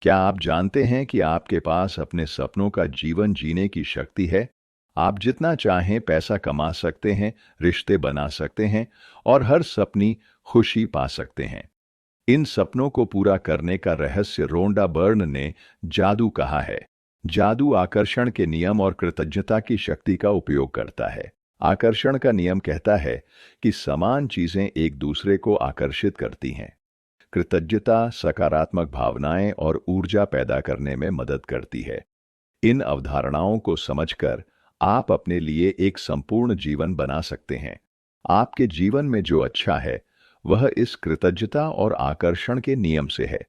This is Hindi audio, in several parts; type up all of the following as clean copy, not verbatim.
क्या आप जानते हैं कि आपके पास अपने सपनों का जीवन जीने की शक्ति है? आप जितना चाहें पैसा कमा सकते हैं, रिश्ते बना सकते हैं और हर सपनी खुशी पा सकते हैं। इन सपनों को पूरा करने का रहस्य रोंडा बर्न ने जादू कहा है। जादू आकर्षण के नियम और कृतज्ञता की शक्ति का उपयोग करता है। आकर्षण का नियम कहता है कि समान चीजें एक दूसरे को आकर्षित करती हैं। कृतज्ञता सकारात्मक भावनाएं और ऊर्जा पैदा करने में मदद करती है। इन अवधारणाओं को समझकर आप अपने लिए एक संपूर्ण जीवन बना सकते हैं। आपके जीवन में जो अच्छा है वह इस कृतज्ञता और आकर्षण के नियम से है,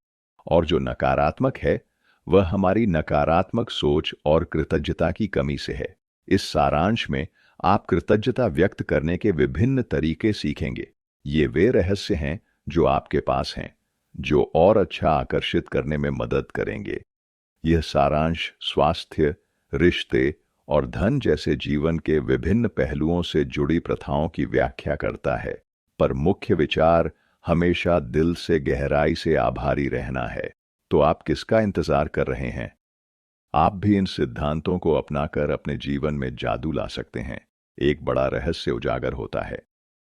और जो नकारात्मक है वह हमारी नकारात्मक सोच और कृतज्ञता की कमी से है। इस सारांश में आप कृतज्ञता व्यक्त करने के विभिन्न तरीके सीखेंगे। ये वे रहस्य हैं जो आपके पास हैं, जो और अच्छा आकर्षित करने में मदद करेंगे। यह सारांश स्वास्थ्य, रिश्ते और धन जैसे जीवन के विभिन्न पहलुओं से जुड़ी प्रथाओं की व्याख्या करता है, पर मुख्य विचार हमेशा दिल से गहराई से आभारी रहना है। तो आप किसका इंतजार कर रहे हैं? आप भी इन सिद्धांतों को अपनाकर अपने जीवन में जादू ला सकते हैं। एक बड़ा रहस्य उजागर होता है।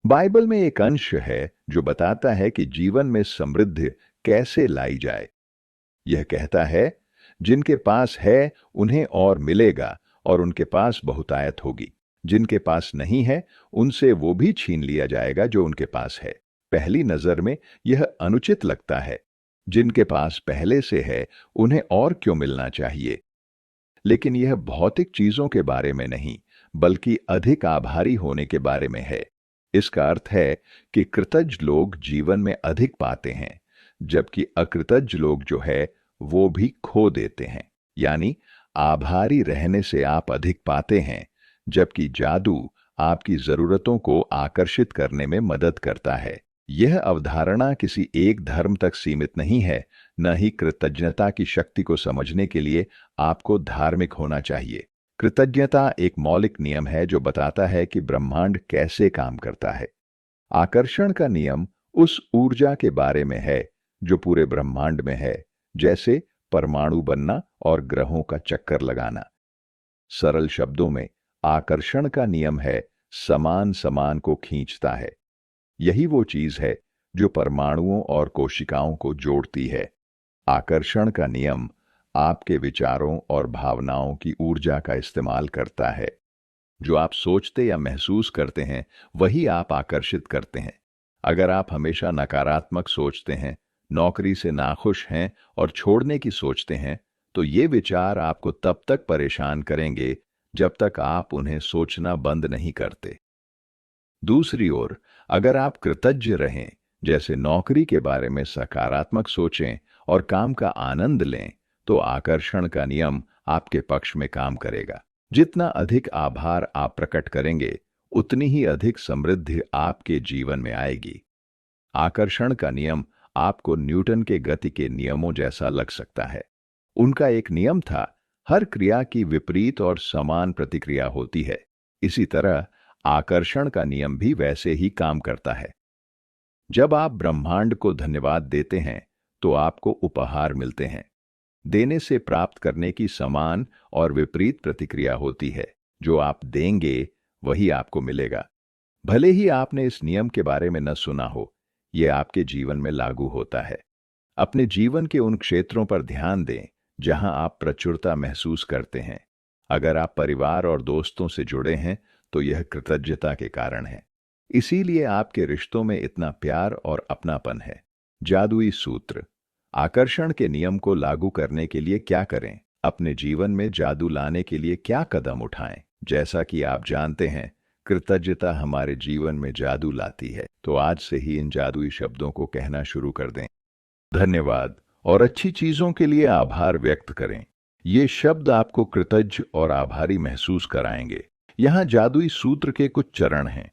बाइबल में एक अंश है जो बताता है कि जीवन में समृद्धि कैसे लाई जाए। यह कहता है, जिनके पास है उन्हें और मिलेगा और उनके पास बहुतायत होगी। जिनके पास नहीं है उनसे वो भी छीन लिया जाएगा जो उनके पास है। पहली नजर में यह अनुचित लगता है। जिनके पास पहले से है उन्हें और क्यों मिलना चाहिए? लेकिन यह भौतिक चीजों के बारे में नहीं, बल्कि अधिक आभारी होने के बारे में है। इसका अर्थ है कि कृतज्ञ लोग जीवन में अधिक पाते हैं, जबकि अकृतज्ञ लोग जो है वो भी खो देते हैं। यानी आभारी रहने से आप अधिक पाते हैं, जबकि जादू आपकी जरूरतों को आकर्षित करने में मदद करता है। यह अवधारणा किसी एक धर्म तक सीमित नहीं है, न ही कृतज्ञता की शक्ति को समझने के लिए आपको धार्मिक होना चाहिए। कृतज्ञता एक मौलिक नियम है जो बताता है कि ब्रह्मांड कैसे काम करता है। आकर्षण का नियम उस ऊर्जा के बारे में है जो पूरे ब्रह्मांड में है, जैसे परमाणु बनना और ग्रहों का चक्कर लगाना। सरल शब्दों में आकर्षण का नियम है समान समान को खींचता है। यही वो चीज है जो परमाणुओं और कोशिकाओं को जोड़ती है। आकर्षण का नियम आपके विचारों और भावनाओं की ऊर्जा का इस्तेमाल करता है। जो आप सोचते या महसूस करते हैं वही आप आकर्षित करते हैं। अगर आप हमेशा नकारात्मक सोचते हैं, नौकरी से नाखुश हैं और छोड़ने की सोचते हैं, तो ये विचार आपको तब तक परेशान करेंगे जब तक आप उन्हें सोचना बंद नहीं करते। दूसरी ओर, अगर आप कृतज्ञ रहें, जैसे नौकरी के बारे में सकारात्मक सोचें और काम का आनंद लें, तो आकर्षण का नियम आपके पक्ष में काम करेगा। जितना अधिक आभार आप प्रकट करेंगे, उतनी ही अधिक समृद्धि आपके जीवन में आएगी। आकर्षण का नियम आपको न्यूटन के गति के नियमों जैसा लग सकता है। उनका एक नियम था, हर क्रिया की विपरीत और समान प्रतिक्रिया होती है। इसी तरह आकर्षण का नियम भी वैसे ही काम करता है। जब आप ब्रह्मांड को धन्यवाद देते हैं, तो आपको उपहार मिलते हैं। देने से प्राप्त करने की समान और विपरीत प्रतिक्रिया होती है। जो आप देंगे वही आपको मिलेगा। भले ही आपने इस नियम के बारे में न सुना हो, यह आपके जीवन में लागू होता है। अपने जीवन के उन क्षेत्रों पर ध्यान दें जहां आप प्रचुरता महसूस करते हैं। अगर आप परिवार और दोस्तों से जुड़े हैं, तो यह कृतज्ञता के कारण है। इसीलिए आपके रिश्तों में इतना प्यार और अपनापन है। जादुई सूत्र। आकर्षण के नियम को लागू करने के लिए क्या करें? अपने जीवन में जादू लाने के लिए क्या कदम उठाएं? जैसा कि आप जानते हैं, कृतज्ञता हमारे जीवन में जादू लाती है। तो आज से ही इन जादुई शब्दों को कहना शुरू कर दें। धन्यवाद और अच्छी चीजों के लिए आभार व्यक्त करें। ये शब्द आपको कृतज्ञ और आभारी महसूस कराएंगे। यहाँ जादुई सूत्र के कुछ चरण हैं।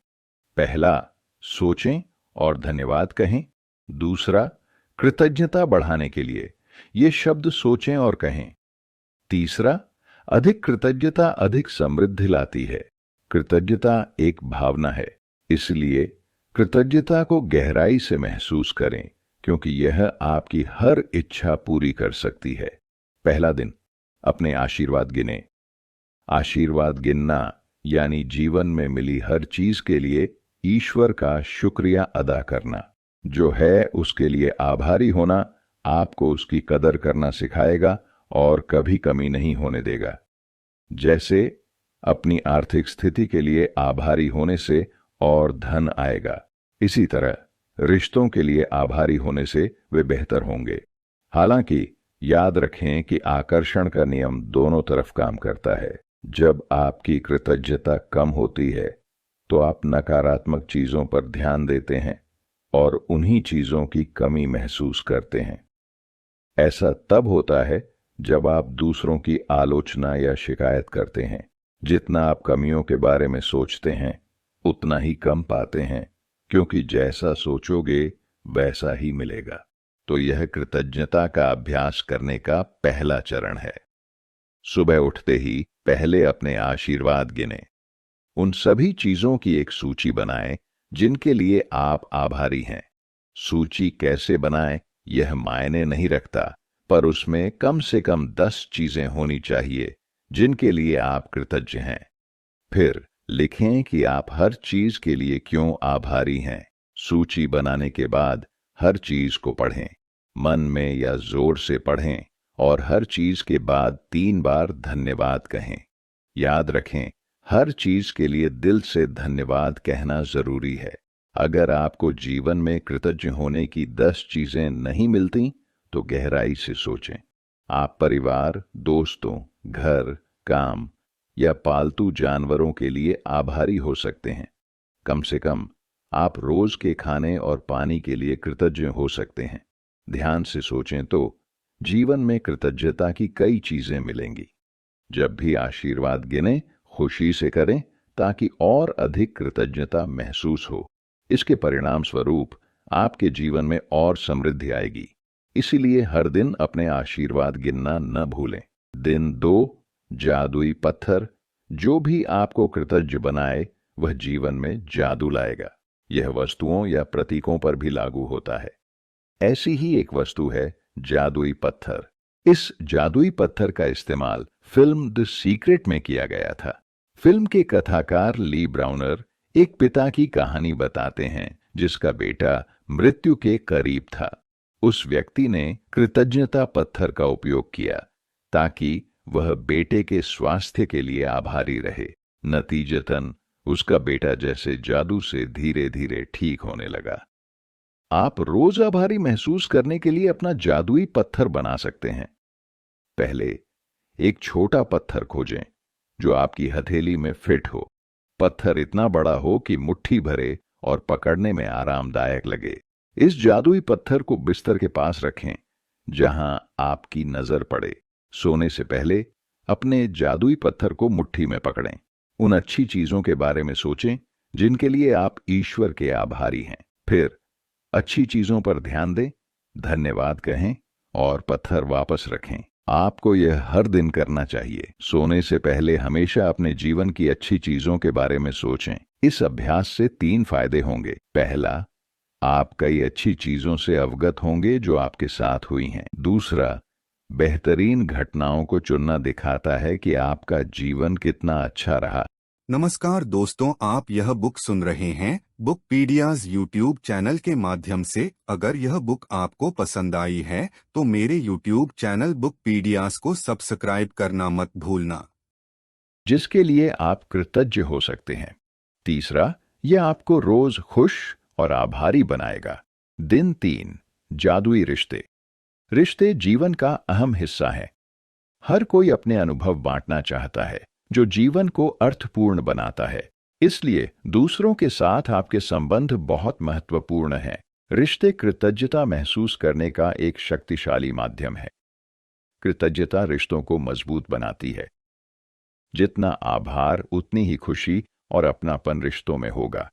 पहला, सोचें और धन्यवाद कहें। दूसरा, कृतज्ञता बढ़ाने के लिए ये शब्द सोचें और कहें। तीसरा, अधिक कृतज्ञता अधिक समृद्धि लाती है। कृतज्ञता एक भावना है, इसलिए कृतज्ञता को गहराई से महसूस करें। क्योंकि यह आपकी हर इच्छा पूरी कर सकती है। पहला दिन, अपने आशीर्वाद गिने। आशीर्वाद गिनना यानी जीवन में मिली हर चीज के लिए ईश्वर का शुक्रिया अदा करना। जो है उसके लिए आभारी होना आपको उसकी कदर करना सिखाएगा और कभी कमी नहीं होने देगा। जैसे अपनी आर्थिक स्थिति के लिए आभारी होने से और धन आएगा, इसी तरह रिश्तों के लिए आभारी होने से वे बेहतर होंगे। हालांकि याद रखें कि आकर्षण का नियम दोनों तरफ काम करता है। जब आपकी कृतज्ञता कम होती है तो आप नकारात्मक चीजों पर ध्यान देते हैं और उन्हीं चीजों की कमी महसूस करते हैं। ऐसा तब होता है जब आप दूसरों की आलोचना या शिकायत करते हैं। जितना आप कमियों के बारे में सोचते हैं उतना ही कम पाते हैं, क्योंकि जैसा सोचोगे वैसा ही मिलेगा। तो यह कृतज्ञता का अभ्यास करने का पहला चरण है। सुबह उठते ही पहले अपने आशीर्वाद गिने। उन सभी चीजों की एक सूची बनाएं जिनके लिए आप आभारी हैं। सूची कैसे बनाएं यह मायने नहीं रखता, पर उसमें कम से कम 10 चीजें होनी चाहिए जिनके लिए आप कृतज्ञ हैं। फिर लिखें कि आप हर चीज के लिए क्यों आभारी हैं। सूची बनाने के बाद हर चीज को पढ़ें, मन में या जोर से पढ़ें, और हर चीज के बाद 3 बार धन्यवाद कहें। याद रखें, हर चीज के लिए दिल से धन्यवाद कहना जरूरी है। अगर आपको जीवन में कृतज्ञ होने की 10 चीजें नहीं मिलती तो गहराई से सोचें। आप परिवार, दोस्तों, घर, काम या पालतू जानवरों के लिए आभारी हो सकते हैं। कम से कम आप रोज के खाने और पानी के लिए कृतज्ञ हो सकते हैं। ध्यान से सोचें तो जीवन में कृतज्ञता की कई चीजें मिलेंगी। जब भी आशीर्वाद गिने, खुशी से करें ताकि और अधिक कृतज्ञता महसूस हो। इसके परिणाम स्वरूप आपके जीवन में और समृद्धि आएगी। इसीलिए हर दिन अपने आशीर्वाद गिनना न भूलें। दिन 2, जादुई पत्थर। जो भी आपको कृतज्ञ बनाए वह जीवन में जादू लाएगा। यह वस्तुओं या प्रतीकों पर भी लागू होता है। ऐसी ही एक वस्तु है जादुई पत्थर। इस जादुई पत्थर का इस्तेमाल फिल्म द सीक्रेट में किया गया था। फिल्म के कथाकार ली ब्राउनर एक पिता की कहानी बताते हैं जिसका बेटा मृत्यु के करीब था। उस व्यक्ति ने कृतज्ञता पत्थर का उपयोग किया ताकि वह बेटे के स्वास्थ्य के लिए आभारी रहे। नतीजतन उसका बेटा जैसे जादू से धीरे धीरे ठीक होने लगा। आप रोज आभारी महसूस करने के लिए अपना जादुई पत्थर बना सकते हैं। पहले एक छोटा पत्थर खोजें जो आपकी हथेली में फिट हो। पत्थर इतना बड़ा हो कि मुट्ठी भरे और पकड़ने में आरामदायक लगे। इस जादुई पत्थर को बिस्तर के पास रखें जहां आपकी नजर पड़े। सोने से पहले अपने जादुई पत्थर को मुट्ठी में पकड़ें। उन अच्छी चीजों के बारे में सोचें जिनके लिए आप ईश्वर के आभारी हैं। फिर अच्छी चीजों पर ध्यान दें, धन्यवाद कहें और पत्थर वापस रखें। आपको यह हर दिन करना चाहिए। सोने से पहले हमेशा अपने जीवन की अच्छी चीजों के बारे में सोचें। इस अभ्यास से 3 फायदे होंगे। पहला, आप कई अच्छी चीजों से अवगत होंगे जो आपके साथ हुई हैं। दूसरा, बेहतरीन घटनाओं को चुनना दिखाता है कि आपका जीवन कितना अच्छा रहा। नमस्कार दोस्तों, आप यह बुक सुन रहे हैं बुकपीडियाज यूट्यूब चैनल के माध्यम से। अगर यह बुक आपको पसंद आई है तो मेरे यूट्यूब चैनल बुकपीडियाज को सब्सक्राइब करना मत भूलना, जिसके लिए आप कृतज्ञ हो सकते हैं। तीसरा, यह आपको रोज खुश और आभारी बनाएगा। दिन 3, जादुई रिश्ते। रिश्ते जीवन का अहम हिस्सा है। हर कोई अपने अनुभव बांटना चाहता है जो जीवन को अर्थपूर्ण बनाता है। इसलिए दूसरों के साथ आपके संबंध बहुत महत्वपूर्ण हैं। रिश्ते कृतज्ञता महसूस करने का एक शक्तिशाली माध्यम है। कृतज्ञता रिश्तों को मजबूत बनाती है। जितना आभार उतनी ही खुशी और अपनापन रिश्तों में होगा।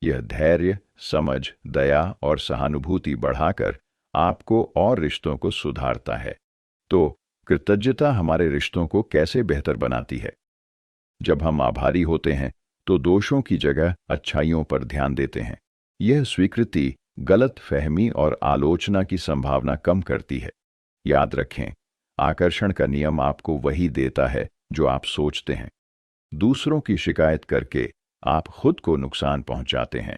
यह धैर्य, समझ, दया और सहानुभूति बढ़ाकर आपको और रिश्तों को सुधारता है। तो कृतज्ञता हमारे रिश्तों को कैसे बेहतर बनाती है? जब हम आभारी होते हैं तो दोषों की जगह अच्छाइयों पर ध्यान देते हैं। यह स्वीकृति गलत फहमी और आलोचना की संभावना कम करती है। याद रखें, आकर्षण का नियम आपको वही देता है जो आप सोचते हैं। दूसरों की शिकायत करके आप खुद को नुकसान पहुंचाते हैं।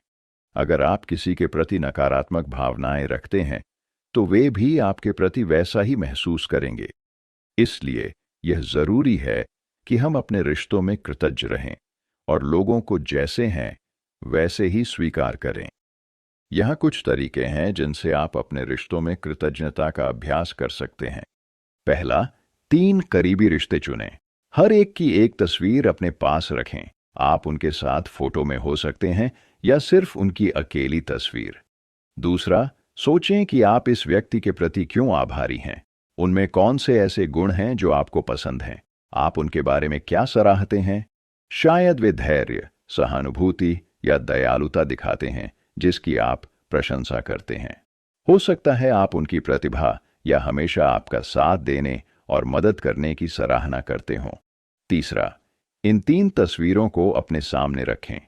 अगर आप किसी के प्रति नकारात्मक भावनाएं रखते हैं तो वे भी आपके प्रति वैसा ही महसूस करेंगे। इसलिए यह जरूरी है कि हम अपने रिश्तों में कृतज्ञ रहें और लोगों को जैसे हैं वैसे ही स्वीकार करें। यहाँ कुछ तरीके हैं जिनसे आप अपने रिश्तों में कृतज्ञता का अभ्यास कर सकते हैं। पहला, 3 करीबी रिश्ते चुनें। हर एक की एक तस्वीर अपने पास रखें। आप उनके साथ फोटो में हो सकते हैं या सिर्फ उनकी अकेली तस्वीर। दूसरा, सोचें कि आप इस व्यक्ति के प्रति क्यों आभारी हैं। उनमें कौन से ऐसे गुण हैं जो आपको पसंद हैं। आप उनके बारे में क्या सराहते हैं। शायद वे धैर्य, सहानुभूति या दयालुता दिखाते हैं जिसकी आप प्रशंसा करते हैं। हो सकता है आप उनकी प्रतिभा या हमेशा आपका साथ देने और मदद करने की सराहना करते हों। तीसरा, इन 3 तस्वीरों को अपने सामने रखें।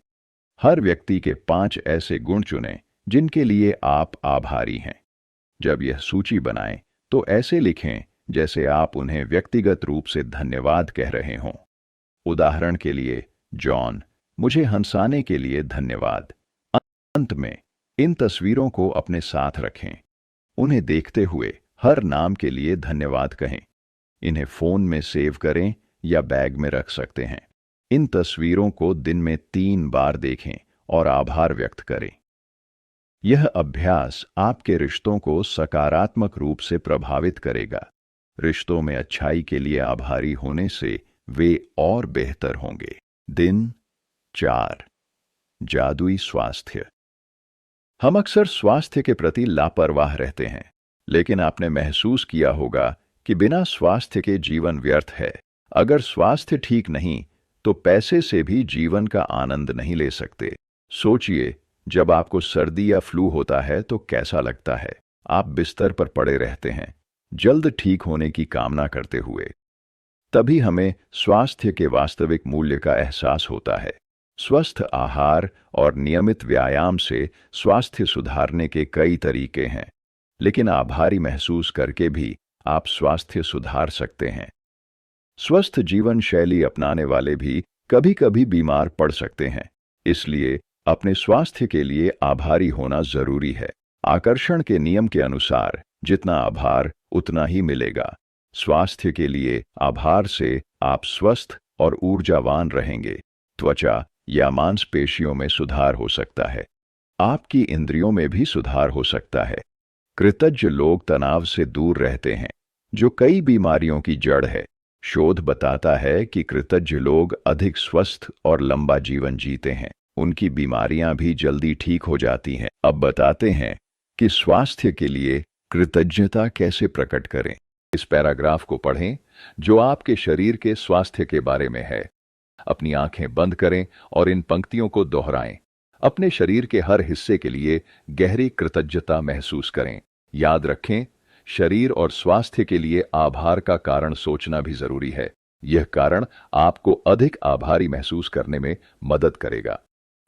हर व्यक्ति के 5 ऐसे गुण चुनें जिनके लिए आप आभारी हैं। जब यह सूची बनाएं तो ऐसे लिखें जैसे आप उन्हें व्यक्तिगत रूप से धन्यवाद कह रहे हों। उदाहरण के लिए, जॉन, मुझे हंसाने के लिए धन्यवाद। अंत में इन तस्वीरों को अपने साथ रखें। उन्हें देखते हुए हर नाम के लिए धन्यवाद कहें। इन्हें फोन में सेव करें या बैग में रख सकते हैं। इन तस्वीरों को दिन में 3 बार देखें और आभार व्यक्त करें। यह अभ्यास आपके रिश्तों को सकारात्मक रूप से प्रभावित करेगा। रिश्तों में अच्छाई के लिए आभारी होने से वे और बेहतर होंगे। दिन 4, जादुई स्वास्थ्य। हम अक्सर स्वास्थ्य के प्रति लापरवाह रहते हैं, लेकिन आपने महसूस किया होगा कि बिना स्वास्थ्य के जीवन व्यर्थ है। अगर स्वास्थ्य ठीक नहीं तो पैसे से भी जीवन का आनंद नहीं ले सकते। सोचिए, जब आपको सर्दी या फ्लू होता है तो कैसा लगता है। आप बिस्तर पर पड़े रहते हैं, जल्द ठीक होने की कामना करते हुए। तभी हमें स्वास्थ्य के वास्तविक मूल्य का एहसास होता है। स्वस्थ आहार और नियमित व्यायाम से स्वास्थ्य सुधारने के कई तरीके हैं, लेकिन आभारी महसूस करके भी आप स्वास्थ्य सुधार सकते हैं। स्वस्थ जीवन शैली अपनाने वाले भी कभी-कभी बीमार पड़ सकते हैं, इसलिए अपने स्वास्थ्य के लिए आभारी होना जरूरी है। आकर्षण के नियम के अनुसार जितना आभार उतना ही मिलेगा। स्वास्थ्य के लिए आभार से आप स्वस्थ और ऊर्जावान रहेंगे। त्वचा या मांसपेशियों में सुधार हो सकता है। आपकी इंद्रियों में भी सुधार हो सकता है। कृतज्ञ लोग तनाव से दूर रहते हैं, जो कई बीमारियों की जड़ है। शोध बताता है कि कृतज्ञ लोग अधिक स्वस्थ और लंबा जीवन जीते हैं। उनकी बीमारियां भी जल्दी ठीक हो जाती हैं। अब बताते हैं कि स्वास्थ्य के लिए कृतज्ञता कैसे प्रकट करें। इस पैराग्राफ को पढ़ें जो आपके शरीर के स्वास्थ्य के बारे में है। अपनी आंखें बंद करें और इन पंक्तियों को दोहराएं। अपने शरीर के हर हिस्से के लिए गहरी कृतज्ञता महसूस करें। याद रखें, शरीर और स्वास्थ्य के लिए आभार का कारण सोचना भी जरूरी है। यह कारण आपको अधिक आभारी महसूस करने में मदद करेगा।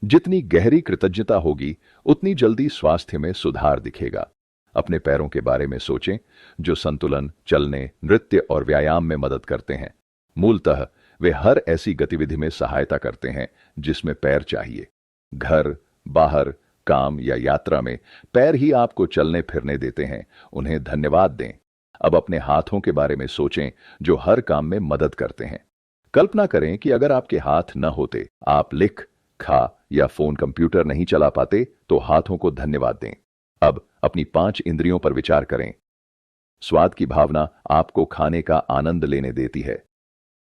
जितनी गहरी कृतज्ञता होगी, उतनी जल्दी स्वास्थ्य में सुधार दिखेगा। अपने पैरों के बारे में सोचें, जो संतुलन, चलने, नृत्य और व्यायाम में मदद करते हैं। मूलतः वे हर ऐसी गतिविधि में सहायता करते हैं जिसमें पैर चाहिए। घर, बाहर, काम या यात्रा में पैर ही आपको चलने फिरने देते हैं। उन्हें धन्यवाद दें। अब अपने हाथों के बारे में सोचें, जो हर काम में मदद करते हैं। कल्पना करें कि अगर आपके हाथ न होते, आप लिख, खा या फोन कंप्यूटर नहीं चला पाते, तो हाथों को धन्यवाद दें। अब अपनी 5 इंद्रियों पर विचार करें। स्वाद की भावना आपको खाने का आनंद लेने देती है।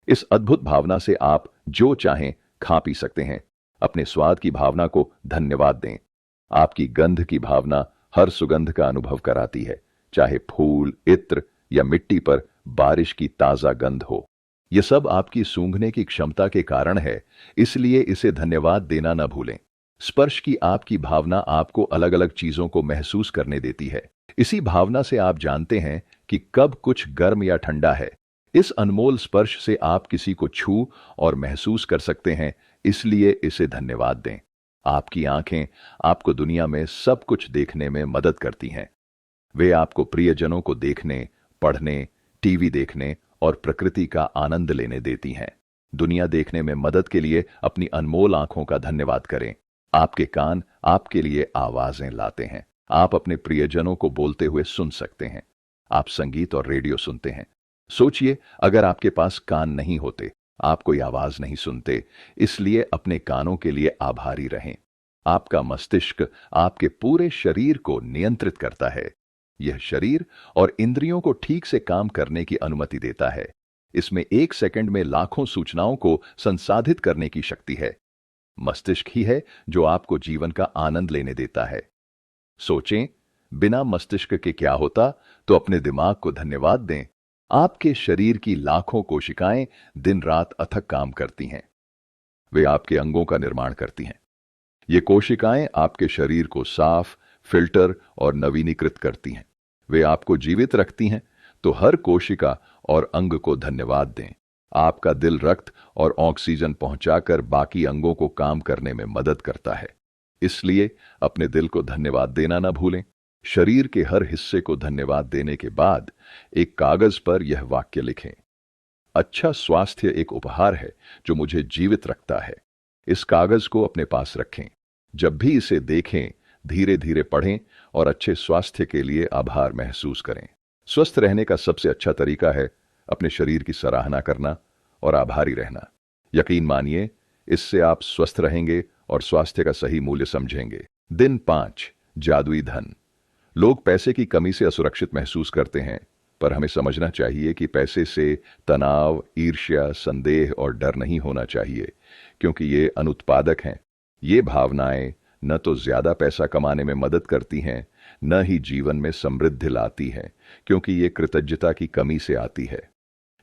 इस अद्भुत भावना से आप जो चाहें खा पी सकते हैं। अपने स्वाद की भावना को धन्यवाद दें। आपकी गंध की भावना हर सुगंध का अनुभव कराती है, चाहे फूल, इत्र या मिट्टी पर बारिश की ताजा गंध हो। यह सब आपकी सूंघने की क्षमता के कारण है, इसलिए इसे धन्यवाद देना न भूलें। स्पर्श की आपकी भावना आपको अलग अलग चीजों को महसूस करने देती है। इसी भावना से आप जानते हैं कि कब कुछ गर्म या ठंडा है। इस अनमोल स्पर्श से आप किसी को छू और महसूस कर सकते हैं, इसलिए इसे धन्यवाद दें। आपकी आंखें आपको दुनिया में सब कुछ देखने में मदद करती हैं। वे आपको प्रियजनों को देखने, पढ़ने, टीवी देखने और प्रकृति का आनंद लेने देती हैं। दुनिया देखने में मदद के लिए अपनी अनमोल आंखों का धन्यवाद करें। आपके कान आपके लिए आवाजें लाते हैं। आप अपने प्रियजनों को बोलते हुए सुन सकते हैं। आप संगीत और रेडियो सुनते हैं। सोचिए, अगर आपके पास कान नहीं होते, आप कोई आवाज नहीं सुनते। इसलिए अपने कानों के लिए आभारी रहें। आपका मस्तिष्क आपके पूरे शरीर को नियंत्रित करता है। यह शरीर और इंद्रियों को ठीक से काम करने की अनुमति देता है। इसमें 1 सेकंड में लाखों सूचनाओं को संसाधित करने की शक्ति है। मस्तिष्क ही है जो आपको जीवन का आनंद लेने देता है। सोचें, बिना मस्तिष्क के क्या होता, तो अपने दिमाग को धन्यवाद दें। आपके शरीर की लाखों कोशिकाएं दिन रात अथक काम करती हैं। वे आपके अंगों का निर्माण करती हैं। ये कोशिकाएं आपके शरीर को साफ, फिल्टर और नवीनीकृत करती हैं। वे आपको जीवित रखती हैं। तो हर कोशिका और अंग को धन्यवाद दें। आपका दिल रक्त और ऑक्सीजन पहुंचाकर बाकी अंगों को काम करने में मदद करता है। इसलिए अपने दिल को धन्यवाद देना ना भूलें। शरीर के हर हिस्से को धन्यवाद देने के बाद एक कागज पर यह वाक्य लिखें, अच्छा स्वास्थ्य एक उपहार है जो मुझे जीवित रखता है। इस कागज को अपने पास रखें। जब भी इसे देखें, धीरे धीरे पढ़ें और अच्छे स्वास्थ्य के लिए आभार महसूस करें। स्वस्थ रहने का सबसे अच्छा तरीका है अपने शरीर की सराहना करना और आभारी रहना। यकीन मानिए, इससे आप स्वस्थ रहेंगे और स्वास्थ्य का सही मूल्य समझेंगे। दिन 5, जादुई धन। लोग पैसे की कमी से असुरक्षित महसूस करते हैं, पर हमें समझना चाहिए कि पैसे से तनाव, ईर्ष्या, संदेह और डर नहीं होना चाहिए, क्योंकि ये अनुत्पादक हैं। ये भावनाएं न तो ज्यादा पैसा कमाने में मदद करती हैं, न ही जीवन में समृद्धि लाती हैं, क्योंकि ये कृतज्ञता की कमी से आती है।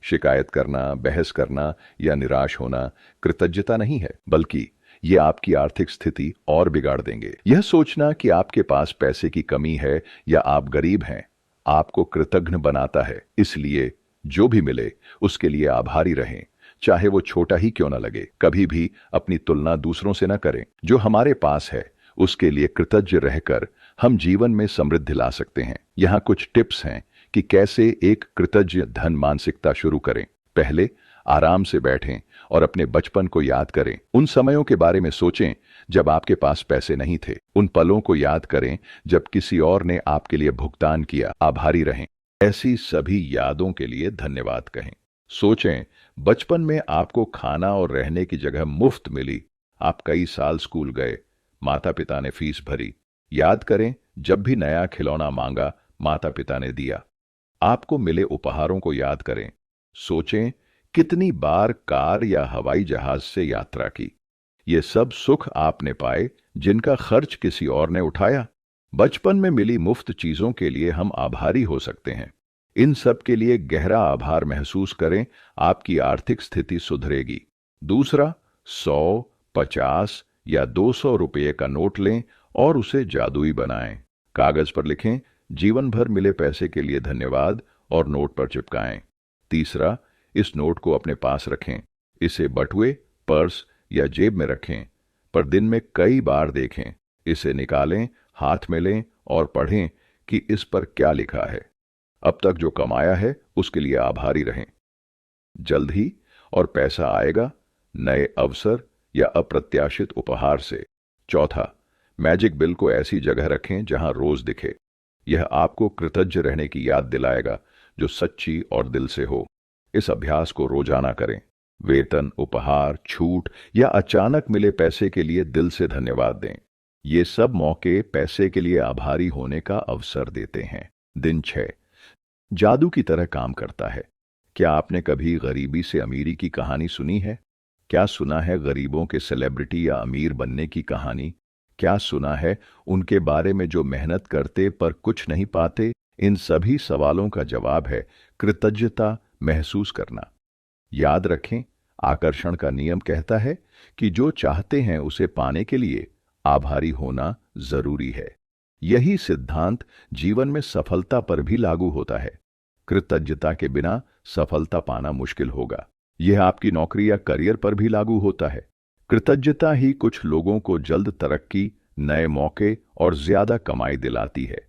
शिकायत करना, बहस करना या निराश होना कृतज्ञता नहीं है, बल्कि ये आपकी आर्थिक स्थिति और बिगाड़ देंगे। यह सोचना कि आपके पास पैसे की कमी है या आप गरीब हैं, आपको कृतज्ञ बनाता है। इसलिए जो भी मिले उसके लिए आभारी रहें, चाहे वो छोटा ही क्यों न लगे। कभी भी अपनी तुलना दूसरों से न करें। जो हमारे पास है उसके लिए कृतज्ञ रहकर हम जीवन में समृद्धि ला सकते हैं। यहाँ कुछ टिप्स हैं कि कैसे एक कृतज्ञ धन मानसिकता शुरू करें। पहले, आराम से बैठें और अपने बचपन को याद करें। उन समयों के बारे में सोचें जब आपके पास पैसे नहीं थे। उन पलों को याद करें जब किसी और ने आपके लिए भुगतान किया। आभारी रहें। ऐसी सभी यादों के लिए धन्यवाद कहें। सोचें, बचपन में आपको खाना और रहने की जगह मुफ्त मिली। आप कई साल स्कूल गए, माता पिता ने फीस भरी। याद करें, जब भी नया खिलौना मांगा, माता पिता ने दिया। आपको मिले उपहारों को याद करें। सोचें, कितनी बार कार या हवाई जहाज से यात्रा की। ये सब सुख आपने पाए जिनका खर्च किसी और ने उठाया। बचपन में मिली मुफ्त चीजों के लिए हम आभारी हो सकते हैं। इन सब के लिए गहरा आभार महसूस करें। आपकी आर्थिक स्थिति सुधरेगी। दूसरा, 100, 50 या 200 रुपये का नोट लें और उसे जादुई बनाएं। कागज पर लिखें, जीवन भर मिले पैसे के लिए धन्यवाद, और नोट पर चिपकाएं। तीसरा, इस नोट को अपने पास रखें। इसे बटुए, पर्स या जेब में रखें, पर दिन में कई बार देखें। इसे निकालें, हाथ में लें और पढ़ें कि इस पर क्या लिखा है। अब तक जो कमाया है उसके लिए आभारी रहें। जल्द ही और पैसा आएगा, नए अवसर या अप्रत्याशित उपहार से। चौथा, मैजिक बिल को ऐसी जगह रखें जहां रोज दिखे। यह आपको कृतज्ञ रहने की याद दिलाएगा, जो सच्ची और दिल से हो। इस अभ्यास को रोजाना करें। वेतन, उपहार, छूट या अचानक मिले पैसे के लिए दिल से धन्यवाद दें। ये सब मौके पैसे के लिए आभारी होने का अवसर देते हैं। दिन 6, जादू की तरह काम करता है। क्या आपने कभी गरीबी से अमीरी की कहानी सुनी है? क्या सुना है गरीबों के सेलिब्रिटी या अमीर बनने की कहानी? क्या सुना है उनके बारे में जो मेहनत करते पर कुछ नहीं पाते? इन सभी सवालों का जवाब है कृतज्ञता महसूस करना। याद रखें, आकर्षण का नियम कहता है कि जो चाहते हैं उसे पाने के लिए आभारी होना जरूरी है। यही सिद्धांत जीवन में सफलता पर भी लागू होता है। कृतज्ञता के बिना सफलता पाना मुश्किल होगा। यह आपकी नौकरी या करियर पर भी लागू होता है। कृतज्ञता ही कुछ लोगों को जल्द तरक्की, नए मौके और ज्यादा कमाई दिलाती है,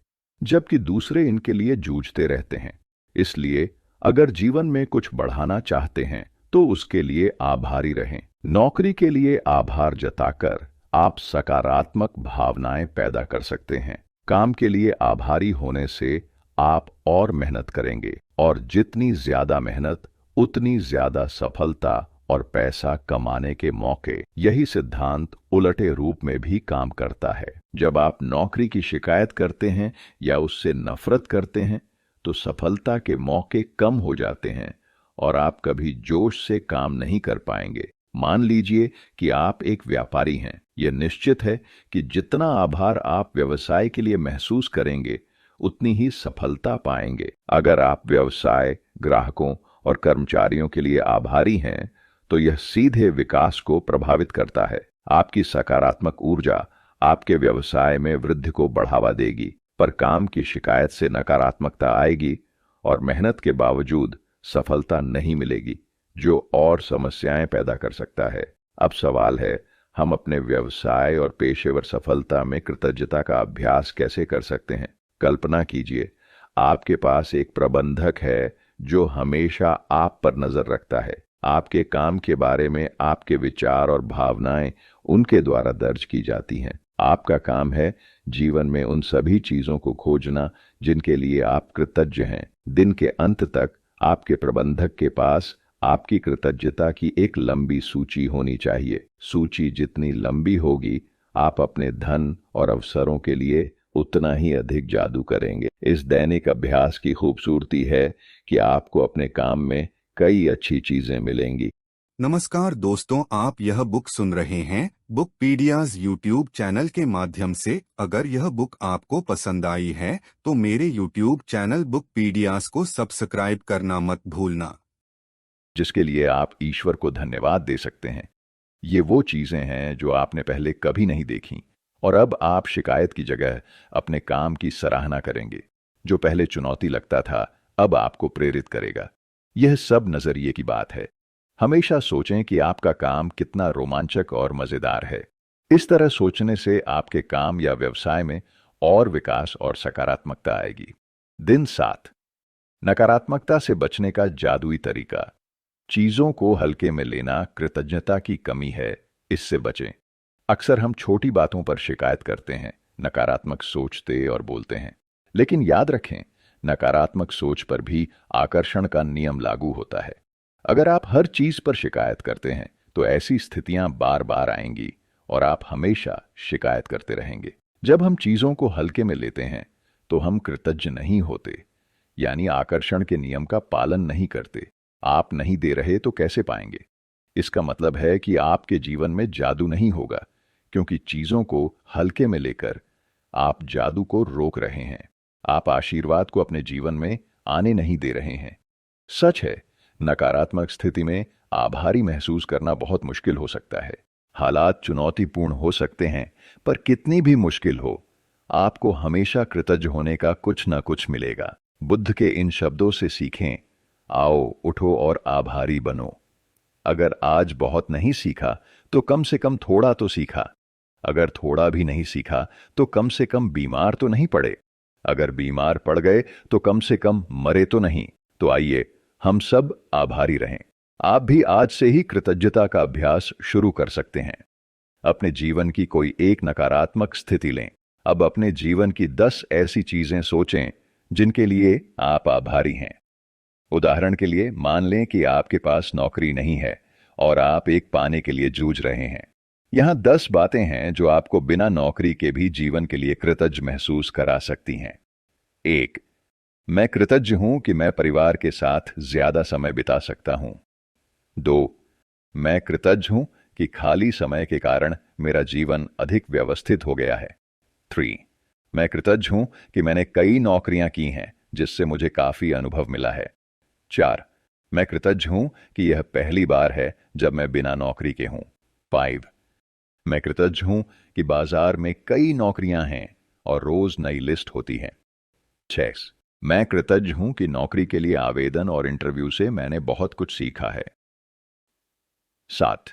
जबकि दूसरे इनके लिए जूझते रहते हैं। इसलिए अगर जीवन में कुछ बढ़ाना चाहते हैं तो उसके लिए आभारी रहें। नौकरी के लिए आभार जताकर आप सकारात्मक भावनाएं पैदा कर सकते हैं। काम के लिए आभारी होने से आप और मेहनत करेंगे, और जितनी ज्यादा मेहनत उतनी ज्यादा सफलता और पैसा कमाने के मौके। यही सिद्धांत उलटे रूप में भी काम करता है। जब आप नौकरी की शिकायत करते हैं या उससे नफरत करते हैं तो सफलता के मौके कम हो जाते हैं और आप कभी जोश से काम नहीं कर पाएंगे। मान लीजिए कि आप एक व्यापारी हैं। यह निश्चित है कि जितना आभार आप व्यवसाय के लिए महसूस करेंगे उतनी ही सफलता पाएंगे। अगर आप व्यवसाय, ग्राहकों और कर्मचारियों के लिए आभारी हैं तो यह सीधे विकास को प्रभावित करता है। आपकी सकारात्मक ऊर्जा आपके व्यवसाय में वृद्धि को बढ़ावा देगी, पर काम की शिकायत से नकारात्मकता आएगी और मेहनत के बावजूद सफलता नहीं मिलेगी, जो और समस्याएं पैदा कर सकता है। अब सवाल है, हम अपने व्यवसाय और पेशेवर सफलता में कृतज्ञता का अभ्यास कैसे कर सकते हैं? कल्पना कीजिए, आपके पास एक प्रबंधक है जो हमेशा आप पर नजर रखता है। आपके काम के बारे में आपके विचार और भावनाएं उनके द्वारा दर्ज की जाती हैं। आपका काम है जीवन में उन सभी चीजों को खोजना जिनके लिए आप कृतज्ञ हैं। दिन के अंत तक आपके प्रबंधक के पास आपकी कृतज्ञता की एक लंबी सूची होनी चाहिए। सूची जितनी लंबी होगी, आप अपने धन और अवसरों के लिए उतना ही अधिक जादू करेंगे। इस दैनिक अभ्यास की खूबसूरती है कि आपको अपने काम में कई अच्छी चीजें मिलेंगी। नमस्कार दोस्तों, आप यह बुक सुन रहे हैं बुकपीडियाज यूट्यूब चैनल के माध्यम से। अगर यह बुक आपको पसंद आई है तो मेरे यूट्यूब चैनल बुकपीडियाज को सब्सक्राइब करना मत भूलना, जिसके लिए आप ईश्वर को धन्यवाद दे सकते हैं। ये वो चीजें हैं जो आपने पहले कभी नहीं देखी, और अब आप शिकायत की जगह अपने काम की सराहना करेंगे। जो पहले चुनौती लगता था अब आपको प्रेरित करेगा। यह सब नजरिए की बात है। हमेशा सोचें कि आपका काम कितना रोमांचक और मजेदार है। इस तरह सोचने से आपके काम या व्यवसाय में और विकास और सकारात्मकता आएगी। दिन 7, नकारात्मकता से बचने का जादुई तरीका। चीजों को हल्के में लेना कृतज्ञता की कमी है, इससे बचें। अक्सर हम छोटी बातों पर शिकायत करते हैं, नकारात्मक सोचते और बोलते हैं। लेकिन याद रखें, नकारात्मक सोच पर भी आकर्षण का नियम लागू होता है। अगर आप हर चीज पर शिकायत करते हैं तो ऐसी स्थितियां बार बार आएंगी और आप हमेशा शिकायत करते रहेंगे। जब हम चीजों को हल्के में लेते हैं तो हम कृतज्ञ नहीं होते, यानी आकर्षण के नियम का पालन नहीं करते। आप नहीं दे रहे तो कैसे पाएंगे? इसका मतलब है कि आपके जीवन में जादू नहीं होगा, क्योंकि चीजों को हल्के में लेकर आप जादू को रोक रहे हैं। आप आशीर्वाद को अपने जीवन में आने नहीं दे रहे हैं। सच है, नकारात्मक स्थिति में आभारी महसूस करना बहुत मुश्किल हो सकता है। हालात चुनौतीपूर्ण हो सकते हैं, पर कितनी भी मुश्किल हो, आपको हमेशा कृतज्ञ होने का कुछ न कुछ मिलेगा। बुद्ध के इन शब्दों से सीखें, आओ उठो और आभारी बनो। अगर आज बहुत नहीं सीखा तो कम से कम थोड़ा तो सीखा। अगर थोड़ा भी नहीं सीखा तो कम से कम बीमार तो नहीं पड़े। अगर बीमार पड़ गए तो कम से कम मरे तो नहीं। तो आइए हम सब आभारी रहें। आप भी आज से ही कृतज्ञता का अभ्यास शुरू कर सकते हैं। अपने जीवन की कोई एक नकारात्मक स्थिति लें। अब अपने जीवन की 10 ऐसी चीजें सोचें जिनके लिए आप आभारी हैं। उदाहरण के लिए, मान लें कि आपके पास नौकरी नहीं है और आप एक पाने के लिए जूझ रहे हैं। यहां 10 बातें हैं जो आपको बिना नौकरी के भी जीवन के लिए कृतज्ञ महसूस करा सकती हैं। 1, मैं कृतज्ञ हूं कि मैं परिवार के साथ ज्यादा समय बिता सकता हूं। 2, मैं कृतज्ञ हूं कि खाली समय के कारण मेरा जीवन अधिक व्यवस्थित हो गया है। 3, मैं कृतज्ञ हूं कि मैंने कई नौकरियां की हैं जिससे मुझे काफी अनुभव मिला है। 4, मैं कृतज्ञ हूं कि यह पहली बार है जब मैं बिना नौकरी के हूं। 5, मैं कृतज्ञ हूं कि बाजार में कई नौकरियां हैं और रोज नई लिस्ट होती है। 6, मैं कृतज्ञ हूं कि नौकरी के लिए आवेदन और इंटरव्यू से मैंने बहुत कुछ सीखा है। 7,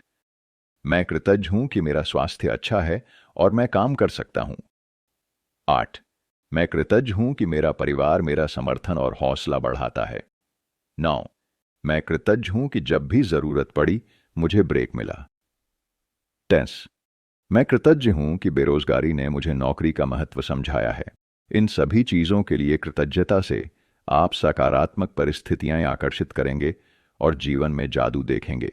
मैं कृतज्ञ हूं कि मेरा स्वास्थ्य अच्छा है और मैं काम कर सकता हूं। 8. मैं कृतज्ञ हूं कि मेरा परिवार मेरा समर्थन और हौसला बढ़ाता है। 9. मैं कृतज्ञ हूं कि जब भी जरूरत पड़ी मुझे ब्रेक मिला। 10. मैं कृतज्ञ हूं कि बेरोजगारी ने मुझे नौकरी का महत्व समझाया है। इन सभी चीजों के लिए कृतज्ञता से आप सकारात्मक परिस्थितियां आकर्षित करेंगे और जीवन में जादू देखेंगे।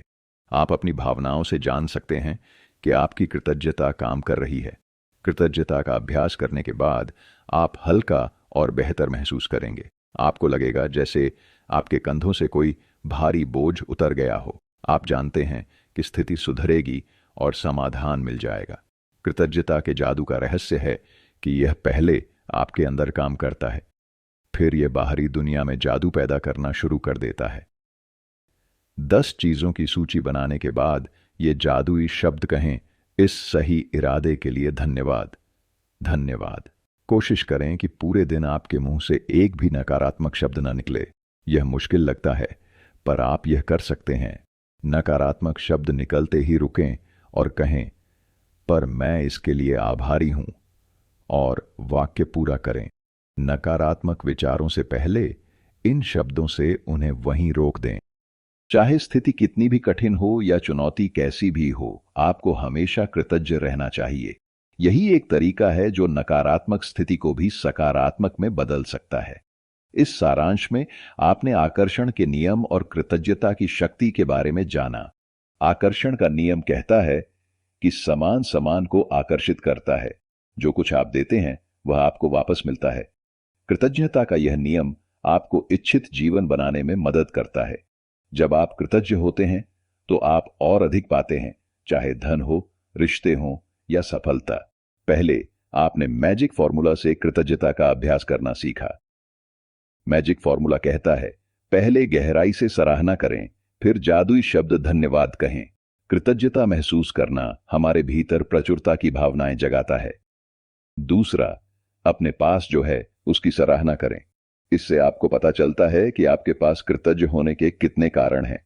आप अपनी भावनाओं से जान सकते हैं कि आपकी कृतज्ञता काम कर रही है। कृतज्ञता का अभ्यास करने के बाद आप हल्का और बेहतर महसूस करेंगे। आपको लगेगा जैसे आपके कंधों से कोई भारी बोझ उतर गया हो। आप जानते हैं कि स्थिति सुधरेगी और समाधान मिल जाएगा। कृतज्ञता के जादू का रहस्य है कि यह पहले आपके अंदर काम करता है, फिर यह बाहरी दुनिया में जादू पैदा करना शुरू कर देता है। 10 चीजों की सूची बनाने के बाद ये जादुई शब्द कहें, इस सही इरादे के लिए धन्यवाद। धन्यवाद। कोशिश करें कि पूरे दिन आपके मुंह से एक भी नकारात्मक शब्द न निकले। यह मुश्किल लगता है, पर आप यह कर सकते हैं। नकारात्मक शब्द निकलते ही रुकें और कहें, पर मैं इसके लिए आभारी हूं, और वाक्य पूरा करें। नकारात्मक विचारों से पहले इन शब्दों से उन्हें वहीं रोक दें। चाहे स्थिति कितनी भी कठिन हो या चुनौती कैसी भी हो, आपको हमेशा कृतज्ञ रहना चाहिए। यही एक तरीका है जो नकारात्मक स्थिति को भी सकारात्मक में बदल सकता है। इस सारांश में आपने आकर्षण के नियम और कृतज्ञता की शक्ति के बारे में जाना। आकर्षण का नियम कहता है कि समान समान को आकर्षित करता है। जो कुछ आप देते हैं वह आपको वापस मिलता है। कृतज्ञता का यह नियम आपको इच्छित जीवन बनाने में मदद करता है। जब आप कृतज्ञ होते हैं तो आप और अधिक पाते हैं, चाहे धन हो, रिश्ते हो या सफलता। पहले आपने मैजिक फॉर्मूला से कृतज्ञता का अभ्यास करना सीखा। मैजिक फॉर्मूला कहता है, पहले गहराई से सराहना करें, फिर जादुई शब्द धन्यवाद कहें। कृतज्ञता महसूस करना हमारे भीतर प्रचुरता की भावनाएं जगाता है। दूसरा, अपने पास जो है उसकी सराहना करें। इससे आपको पता चलता है कि आपके पास कृतज्ञ होने के कितने कारण हैं।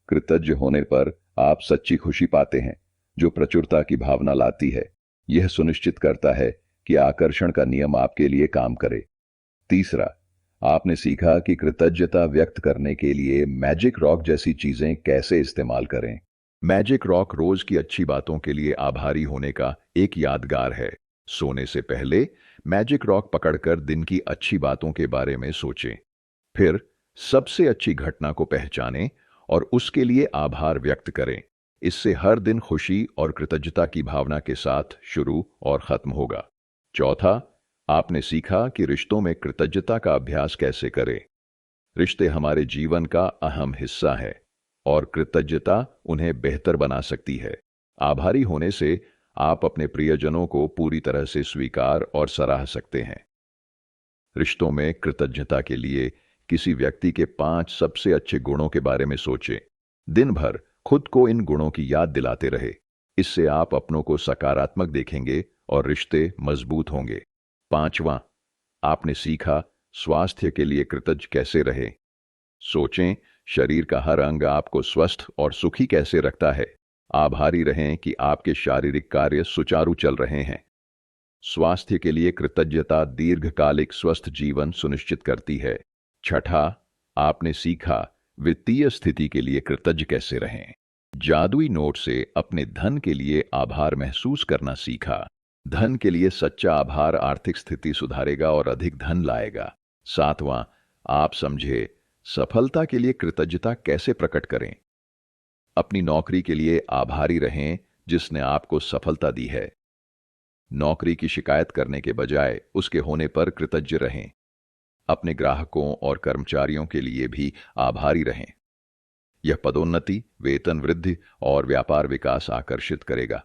कृतज्ञ होने पर आप सच्ची खुशी पाते हैं, जो प्रचुरता की भावना लाती है। यह सुनिश्चित करता है कि आकर्षण का नियम आपके लिए काम करे। तीसरा, आपने सीखा कि कृतज्ञता व्यक्त करने के लिए मैजिक रॉक जैसी चीजें कैसे इस्तेमाल करें। मैजिक रॉक रोज की अच्छी बातों के लिए आभारी होने का एक यादगार है। सोने से पहले मैजिक रॉक पकड़कर दिन की अच्छी बातों के बारे में सोचें। फिर सबसे अच्छी घटना को पहचानें और उसके लिए आभार व्यक्त करें। इससे हर दिन खुशी और कृतज्ञता की भावना के साथ शुरू और खत्म होगा। चौथा, आपने सीखा कि रिश्तों में कृतज्ञता का अभ्यास कैसे करें। रिश्ते हमारे जीवन का अहम हिस्सा है और कृतज्ञता उन्हें बेहतर बना सकती है। आभारी होने से आप अपने प्रियजनों को पूरी तरह से स्वीकार और सराह सकते हैं। रिश्तों में कृतज्ञता के लिए किसी व्यक्ति के 5 सबसे अच्छे गुणों के बारे में सोचें। दिन भर खुद को इन गुणों की याद दिलाते रहे। इससे आप अपनों को सकारात्मक देखेंगे और रिश्ते मजबूत होंगे। पांचवां, आपने सीखा स्वास्थ्य के लिए कृतज्ञ कैसे रहे। सोचें, शरीर का हर अंग आपको स्वस्थ और सुखी कैसे रखता है। आभारी रहें कि आपके शारीरिक कार्य सुचारू चल रहे हैं। स्वास्थ्य के लिए कृतज्ञता दीर्घकालिक स्वस्थ जीवन सुनिश्चित करती है। छठा, आपने सीखा वित्तीय स्थिति के लिए कृतज्ञ कैसे रहें। जादुई नोट से अपने धन के लिए आभार महसूस करना सीखा। धन के लिए सच्चा आभार आर्थिक स्थिति सुधारेगा और अधिक धन लाएगा। सातवां, आप समझे सफलता के लिए कृतज्ञता कैसे प्रकट करें। अपनी नौकरी के लिए आभारी रहें जिसने आपको सफलता दी है। नौकरी की शिकायत करने के बजाय उसके होने पर कृतज्ञ रहें। अपने ग्राहकों और कर्मचारियों के लिए भी आभारी रहें। यह पदोन्नति, वेतन वृद्धि और व्यापार विकास आकर्षित करेगा।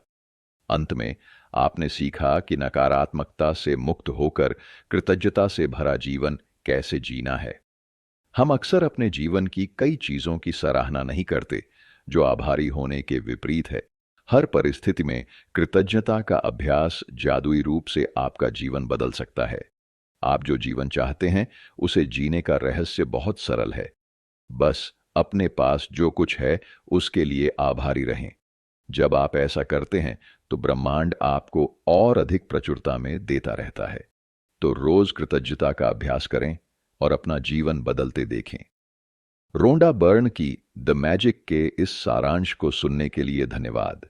अंत में आपने सीखा कि नकारात्मकता से मुक्त होकर कृतज्ञता से भरा जीवन कैसे जीना है। हम अक्सर अपने जीवन की कई चीजों की सराहना नहीं करते जो आभारी होने के विपरीत है। हर परिस्थिति में कृतज्ञता का अभ्यास जादुई रूप से आपका जीवन बदल सकता है। आप जो जीवन चाहते हैं उसे जीने का रहस्य बहुत सरल है। बस अपने पास जो कुछ है उसके लिए आभारी रहें। जब आप ऐसा करते हैं तो ब्रह्मांड आपको और अधिक प्रचुरता में देता रहता है। तो रोज कृतज्ञता का अभ्यास करें और अपना जीवन बदलते देखें। रोंडा बर्न की द मैजिक के इस सारांश को सुनने के लिए धन्यवाद।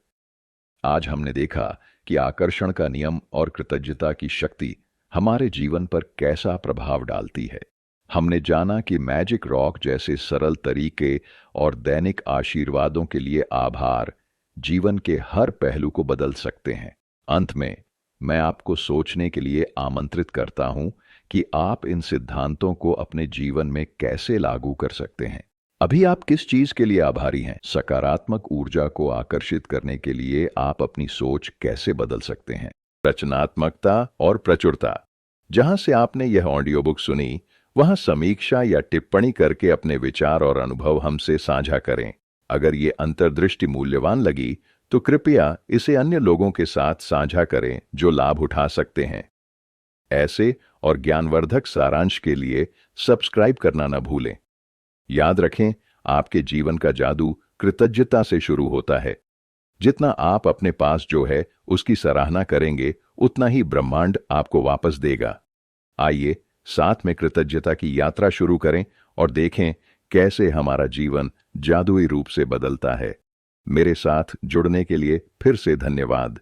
आज हमने देखा कि आकर्षण का नियम और कृतज्ञता की शक्ति हमारे जीवन पर कैसा प्रभाव डालती है। हमने जाना कि मैजिक रॉक जैसे सरल तरीके और दैनिक आशीर्वादों के लिए आभार जीवन के हर पहलू को बदल सकते हैं। अंत में मैं आपको सोचने के लिए आमंत्रित करता हूं कि आप इन सिद्धांतों को अपने जीवन में कैसे लागू कर सकते हैं। अभी आप किस चीज के लिए आभारी हैं? सकारात्मक ऊर्जा को आकर्षित करने के लिए आप अपनी सोच कैसे बदल सकते हैं? रचनात्मकता और प्रचुरता। जहां से आपने यह ऑडियो बुक सुनी, वहां समीक्षा या टिप्पणी करके अपने विचार और अनुभव हमसे साझा करें। अगर ये अंतर्दृष्टि मूल्यवान लगी तो कृपया इसे अन्य लोगों के साथ साझा करें जो लाभ उठा सकते हैं। ऐसे और ज्ञानवर्धक सारांश के लिए सब्सक्राइब करना न भूलें। याद रखें, आपके जीवन का जादू कृतज्ञता से शुरू होता है। जितना आप अपने पास जो है उसकी सराहना करेंगे, उतना ही ब्रह्मांड आपको वापस देगा। आइए साथ में कृतज्ञता की यात्रा शुरू करें और देखें कैसे हमारा जीवन जादुई रूप से बदलता है। मेरे साथ जुड़ने के लिए फिर से धन्यवाद।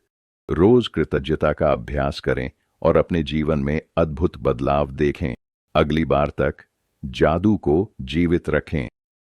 रोज कृतज्ञता का अभ्यास करें और अपने जीवन में अद्भुत बदलाव देखें। अगली बार तक जादू को जीवित रखें।